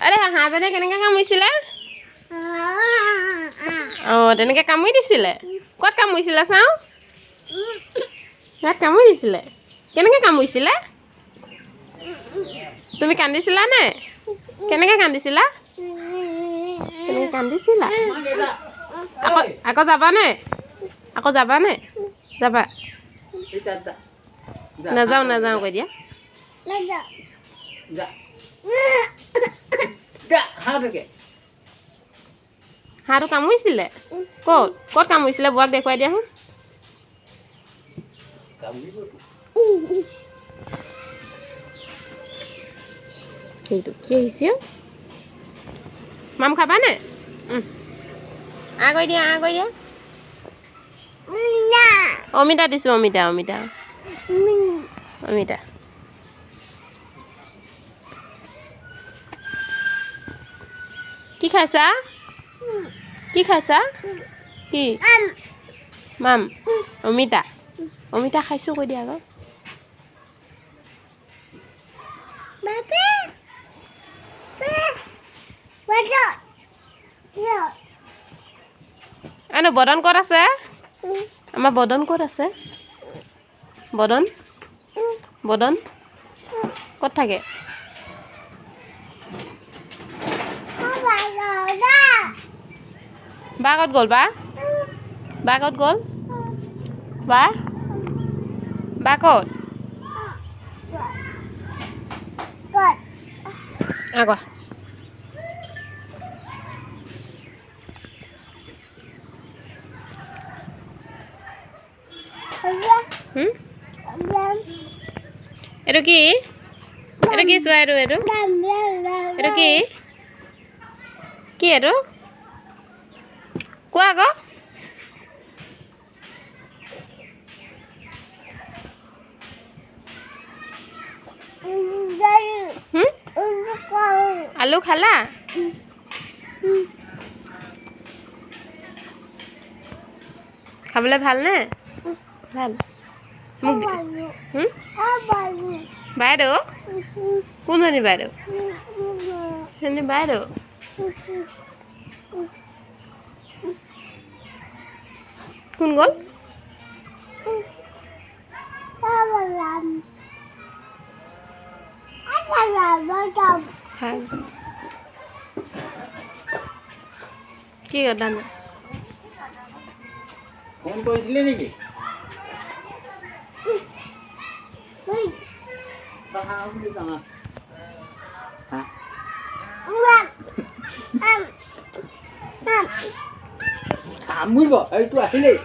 আৰে হাঁহজনে কেনেকৈ কামুৰিছিলে অঁ তেনেকৈ কামুৰি দিছিলে ক'ত কামুৰিছিলে চাওঁ ইয়াত কামুৰি দিছিলে কেনেকৈ কামুৰিছিলে তুমি কান্দিছিলা নে কেনেকৈ কান্দিছিলা কেনেকৈ কান্দিছিলা আকৌ যাবানে যাবা নাযাওঁ কৈ দিয়া হাঁহটো কামুৰিছিলে ক'ত কামুৰিছিলে বুঢ়াক দেখুৱাই দিয়া হো সেইটো কি আহিছে মাম খাবানে কৰি দিয়া অমিতা দিছোঁ অমিতা কি খাইছা কি মাম অমিতা খাইছোঁ কৈ দিয়া আকৌ এনে বদন ক'ত আছে আমাৰ বদন ক'ত আছে বদন ক'ত থাকে বা ক'ত গ'ল বা ক'ত গ'ল বা ক'ত আগৰ এইটো কি চোৱা এইটো কি এইটো কোৱা আকৌ আলু খালা খাবলৈ ভালনে ভাল মোক বাইদেউ কোনজনী বাইদেউ কোন গ'ল কি কথা নাই ফোন কৰিছিলে নেকি কামুৰিব এইটো আহিলেই